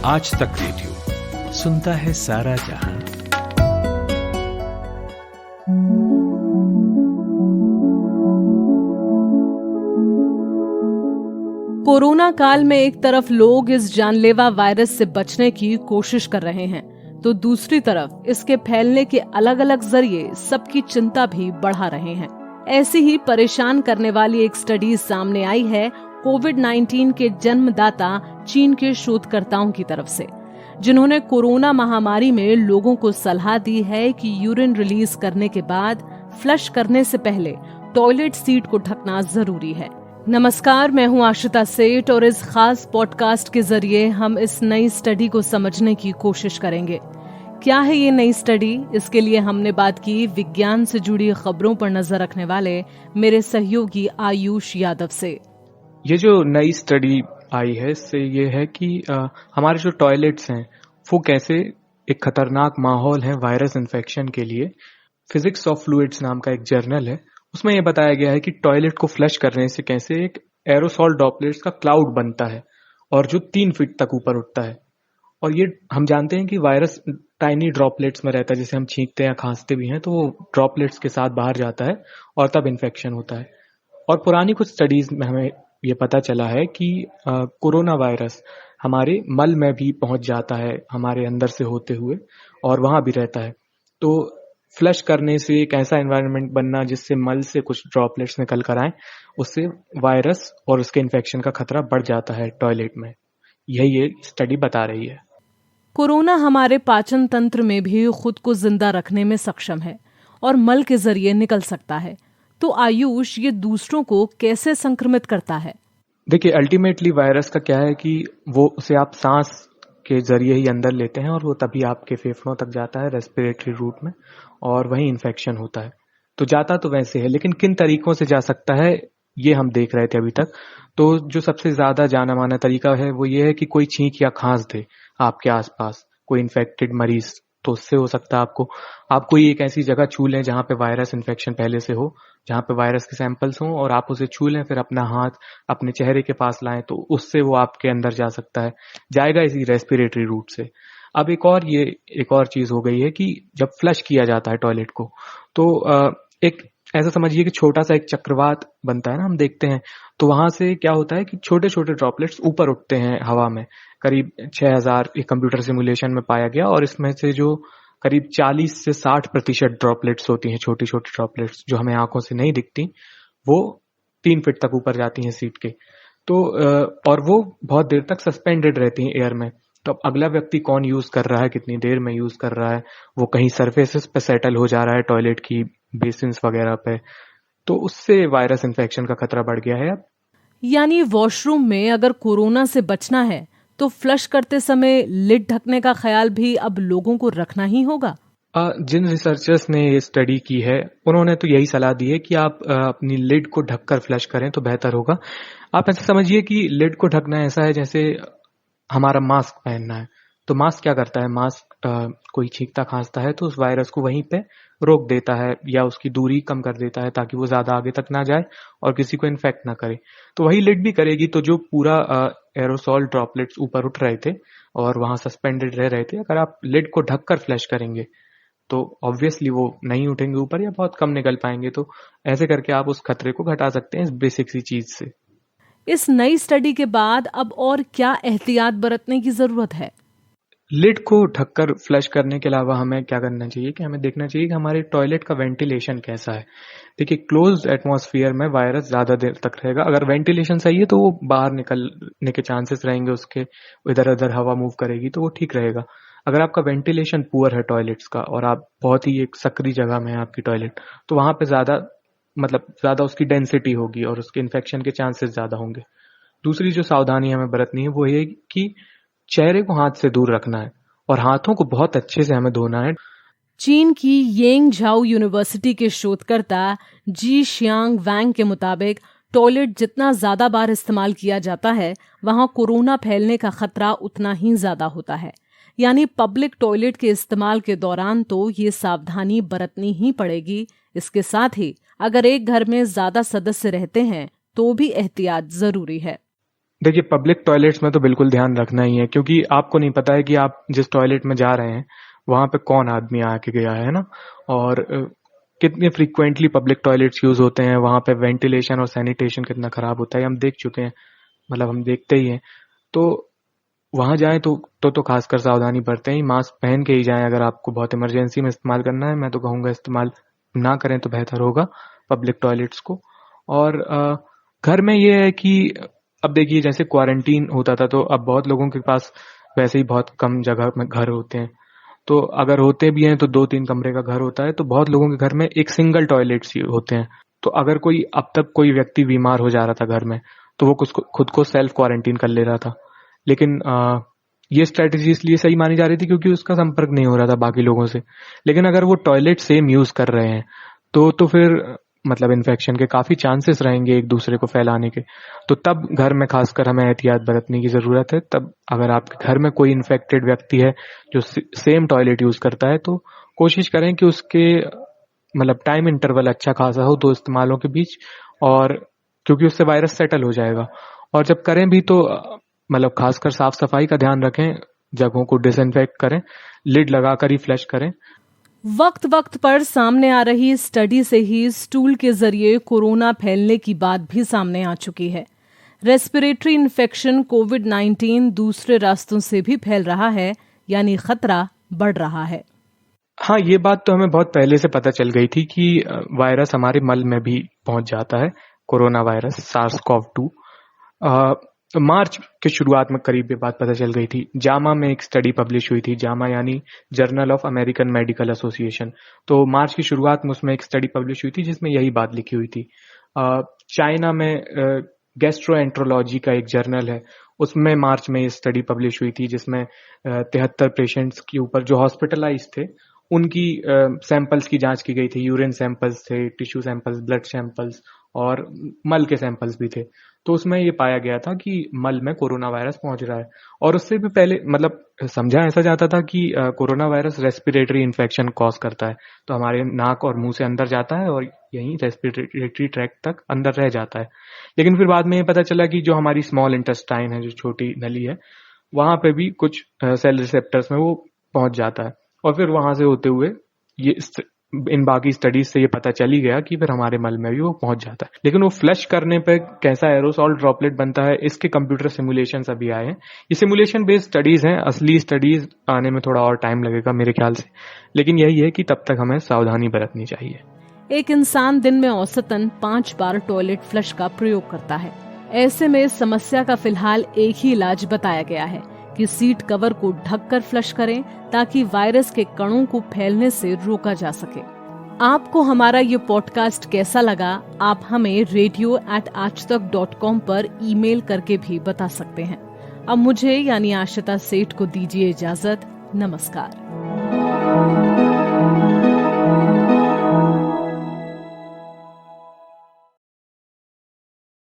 आज तक रेडियो सुनता है सारा जहां। कोरोना काल में एक तरफ लोग इस जानलेवा वायरस से बचने की कोशिश कर रहे हैं, तो दूसरी तरफ इसके फैलने के अलग अलग जरिए सबकी चिंता भी बढ़ा रहे हैं। ऐसी ही परेशान करने वाली एक स्टडी सामने आई है कोविड-19 के जन्मदाता चीन के शोधकर्ताओं की तरफ से, जिन्होंने कोरोना महामारी में लोगों को सलाह दी है कि यूरिन रिलीज करने के बाद फ्लश करने से पहले टॉयलेट सीट को ढकना जरूरी है। नमस्कार, मैं हूं आशिता सेठ और इस खास पॉडकास्ट के जरिए हम इस नई स्टडी को समझने की कोशिश करेंगे। क्या है ये नई स्टडी? इसके लिए हमने बात की विज्ञान से जुड़ी खबरों पर नजर रखने वाले मेरे सहयोगी आयुष यादव से। ये जो नई स्टडी आई है इससे ये है कि हमारे जो टॉयलेट्स हैं वो कैसे एक खतरनाक माहौल है वायरस इन्फेक्शन के लिए। फिजिक्स ऑफ फ्लूइड्स नाम का एक जर्नल है, उसमें यह बताया गया है कि टॉयलेट को फ्लश करने से कैसे एक एरोसॉल ड्रॉपलेट्स का क्लाउड बनता है और जो 3 फीट तक ऊपर उठता है। और ये हम जानते हैं कि वायरस टाइनी ड्रॉपलेट्स में रहता है, जैसे हम छींकते हैं खांसते भी हैं तो वो ड्रॉपलेट्स के साथ बाहर जाता है और तब इन्फेक्शन होता है। और पुरानी कुछ स्टडीज में हमें ये पता चला है कि कोरोना वायरस हमारे मल में भी पहुंच जाता है, हमारे अंदर से होते हुए, और वहां भी रहता है। तो फ्लश करने से एक ऐसा एनवायरनमेंट बनना जिससे मल से कुछ ड्रॉपलेट्स निकल कर आए, उससे वायरस और उसके इन्फेक्शन का खतरा बढ़ जाता है टॉयलेट में। यही ये स्टडी बता रही है। कोरोना हमारे पाचन तंत्र में भी खुद को जिंदा रखने में सक्षम है और मल के जरिए निकल सकता है। तो आयुष, ये दूसरों को कैसे संक्रमित करता है? देखिए, अल्टीमेटली वायरस का क्या है कि वो उसे आप सांस के जरिए ही अंदर लेते हैं और वो तभी आपके फेफड़ों तक जाता है, रेस्पिरेटरी रूट में, और वहीं इन्फेक्शन होता है। तो जाता तो वैसे है, लेकिन किन तरीकों से जा सकता है ये हम देख रहे थे अभी तक। तो जो सबसे ज्यादा जाना माना तरीका है वो ये है कि कोई छींक या खांस दे आपके आसपास कोई इन्फेक्टेड मरीज, तो उससे हो सकता है आप कोई एक ऐसी जगह छू लें जहां पे वायरस इन्फेक्शन पहले से हो, जहां पे वायरस के सैंपल्स हों, और आप उसे छू लें, फिर अपना हाथ अपने चेहरे के पास लाएं, तो उससे वो आपके अंदर जा सकता है, जाएगा इसी रेस्पिरेटरी रूट से। अब एक और चीज हो गई है कि जब फ्लश किया जाता है टॉयलेट को, तो एक ऐसा समझिए कि छोटा सा एक चक्रवात बनता है ना, हम देखते हैं, तो वहां से क्या होता है कि छोटे छोटे ड्रॉपलेट्स ऊपर उठते हैं हवा में। करीब 6000 एक कंप्यूटर सिमुलेशन में पाया गया, और इसमें से जो करीब 40 से 60% ड्रॉपलेट्स होती हैं, छोटी छोटी ड्रॉपलेट्स जो हमें आंखों से नहीं दिखती, वो 3 फीट तक ऊपर जाती हैं सीट के। तो और वो बहुत देर तक सस्पेंडेड रहती हैं एयर में। तो अब अगला व्यक्ति कौन यूज कर रहा है, कितनी देर में यूज कर रहा है, वो कहीं सरफेसेस पे सेटल हो जा रहा है टॉयलेट की बेसिन्स वगैरह पे, तो उससे वायरस इन्फेक्शन का खतरा बढ़ गया है। अब यानी वॉशरूम में अगर कोरोना से बचना है तो फ्लश करते समय लिड ढकने का ख्याल भी अब लोगों को रखना ही होगा। जिन रिसर्चर्स ने ये स्टडी की है उन्होंने तो यही सलाह दी है कि आप अपनी लिड को ढककर फ्लश करें तो बेहतर होगा। आप ऐसा समझिए कि लिड को ढकना ऐसा है जैसे हमारा मास्क पहनना है। तो मास्क क्या करता है, मास्क कोई छींकता खांसता है तो उस वायरस को वहीं पे रोक देता है या उसकी दूरी कम कर देता है ताकि वो ज्यादा आगे तक ना जाए और किसी को इन्फेक्ट ना करे। तो वही लिड भी करेगी। तो जो पूरा एरोसॉल ड्रॉपलेट्स ऊपर उठ रहे थे और वहां सस्पेंडेड रह रहे थे, अगर आप लिड को ढककर फ्लश करेंगे तो ऑब्वियसली वो नहीं उठेंगे ऊपर या बहुत कम निकल पाएंगे। तो ऐसे करके आप उस खतरे को घटा सकते हैं इस बेसिक सी चीज से। इस नई स्टडी के बाद अब और क्या एहतियात बरतने की जरूरत है? लिड को ढककर फ्लश करने के अलावा हमें क्या करना चाहिए कि हमें देखना चाहिए कि हमारे टॉयलेट का वेंटिलेशन कैसा है। देखिए, क्लोज्ड एटमॉस्फेयर में वायरस ज्यादा देर तक रहेगा। अगर वेंटिलेशन सही है तो वो बाहर निकलने के चांसेस रहेंगे, उसके इधर उधर हवा मूव करेगी तो वो ठीक रहेगा। अगर आपका वेंटिलेशन पुअर है टॉयलेट्स का और आप बहुत ही एक सक्रिय जगह में है आपकी टॉयलेट, तो वहां पे ज्यादा उसकी डेंसिटी होगी और उसके इन्फेक्शन के चांसेस ज्यादा होंगे। दूसरी जो सावधानी हमें बरतनी है वो ये कि चेहरे को हाथ से दूर रखना है और हाथों को बहुत अच्छे से हमें धोना है। चीन की येंग झाओ यूनिवर्सिटी के शोधकर्ता जी शियांग वैंग के मुताबिक टॉयलेट जितना ज्यादा बार इस्तेमाल किया जाता है, वहां कोरोना फैलने का खतरा उतना ही ज्यादा होता है। यानी पब्लिक टॉयलेट के इस्तेमाल के दौरान तो ये सावधानी बरतनी ही पड़ेगी। इसके साथ ही अगर एक घर में ज्यादा सदस्य रहते हैं तो भी एहतियात जरूरी है। देखिए, पब्लिक टॉयलेट्स में तो बिल्कुल ध्यान रखना ही है, क्योंकि आपको नहीं पता है कि आप जिस टॉयलेट में जा रहे हैं वहां पे कौन आदमी आके गया है ना, और कितने फ्रीक्वेंटली पब्लिक टॉयलेट्स यूज होते हैं, वहां पे वेंटिलेशन और सैनिटेशन कितना खराब होता है, हम देख चुके हैं, मतलब हम देखते ही हैं। तो वहां जाएं तो खासकर सावधानी बरतें ही, मास्क पहन के ही जाएं। अगर आपको बहुत इमरजेंसी में इस्तेमाल करना है, मैं तो कहूँगा इस्तेमाल ना करें तो बेहतर होगा पब्लिक टॉयलेट्स को। और घर में ये है कि अब देखिए, जैसे क्वारंटीन होता था तो अब बहुत लोगों के पास वैसे ही बहुत कम जगह में घर होते हैं, तो अगर होते भी हैं तो 2-3 कमरे का घर होता है, तो बहुत लोगों के घर में एक सिंगल टॉयलेट्स होते हैं। तो अगर अब तक कोई व्यक्ति बीमार हो जा रहा था घर में, तो वो खुद को सेल्फ क्वारंटीन कर ले रहा था। लेकिन ये स्ट्रेटेजी इसलिए सही मानी जा रही थी क्योंकि उसका संपर्क नहीं हो रहा था बाकी लोगों से। लेकिन अगर वो टॉयलेट सेम यूज कर रहे हैं तो फिर मतलब इन्फेक्शन के काफी चांसेस रहेंगे एक दूसरे को फैलाने के। तो तब घर में खासकर हमें एहतियात बरतने की जरूरत है। तब अगर आपके घर में कोई इन्फेक्टेड व्यक्ति है जो सेम टॉयलेट यूज करता है, तो कोशिश करें कि उसके मतलब टाइम इंटरवल अच्छा खासा हो 2 इस्तेमालों के बीच, और क्योंकि उससे वायरस सेटल हो जाएगा। और जब करें भी तो मतलब खासकर साफ सफाई का ध्यान रखें, जगहों को डिसइंफेक्ट करें, लिड लगाकर ही फ्लश करें। वक्त वक्त पर सामने आ रही स्टडी से ही स्टूल के जरिए कोरोना फैलने की बात भी सामने आ चुकी है। रेस्पिरेटरी इन्फेक्शन कोविड-19 दूसरे रास्तों से भी फैल रहा है, यानी खतरा बढ़ रहा है। हाँ, ये बात तो हमें बहुत पहले से पता चल गई थी कि वायरस हमारे मल में भी पहुंच जाता है, कोरोना वायरस SARS-CoV-2। मार्च के शुरुआत में करीब ये बात पता चल गई थी। जामा में एक स्टडी पब्लिश हुई थी, जामा यानी journal of American medical association. तो मार्च की शुरुआत में उसमें एक स्टडी पब्लिश हुई थी जिसमें यही बात लिखी हुई थी। चाइना में गैस्ट्रोएंट्रोलॉजी का एक जर्नल है, उसमें मार्च में ये स्टडी पब्लिश हुई थी जिसमें 73 पेशेंट्स के ऊपर जो हॉस्पिटलाइज थे उनकी सैंपल्स की जांच की गई थी। यूरिन सैंपल्स थे, टिश्यू सैंपल्स, ब्लड सैंपल्स और मल के सैंपल्स भी थे। तो उसमें ये पाया गया था कि मल में कोरोना वायरस पहुंच रहा है। और उससे भी पहले मतलब समझा ऐसा जाता था कि corona virus respiratory infection cause करता है, तो हमारे नाक और मुंह से अंदर जाता है और यहीं रेस्पिरेटरी ट्रैक्ट तक अंदर रह जाता है। लेकिन फिर बाद में ये पता चला कि जो हमारी स्मॉल इंटेस्टाइन है, जो छोटी नली है, वहां पे भी कुछ सेल रिसेप्टर्स में वो पहुंच जाता है, और फिर वहां से होते हुए ये इन बाकी स्टडीज से ये पता चली गया कि फिर हमारे मल में भी वो पहुंच जाता है। लेकिन वो फ्लश करने पे कैसा एरोसॉल ड्रॉपलेट बनता है, इसके कंप्यूटर सिमुलेशंस अभी आए हैं। ये सिमुलेशन बेस्ड स्टडीज हैं, असली स्टडीज आने में थोड़ा और टाइम लगेगा मेरे ख्याल से। लेकिन यही है कि तब तक हमें सावधानी बरतनी चाहिए। एक इंसान दिन में औसतन 5 बार टॉयलेट फ्लश का प्रयोग करता है। ऐसे में समस्या का फिलहाल एक ही इलाज बताया गया है कि सीट कवर को ढककर फ्लश करें ताकि वायरस के कणों को फैलने से रोका जा सके। आपको हमारा ये पॉडकास्ट कैसा लगा, आप हमें radio@aajtak.com पर ईमेल करके भी बता सकते हैं। अब मुझे यानी आशिता सेठ को दीजिए इजाजत। नमस्कार।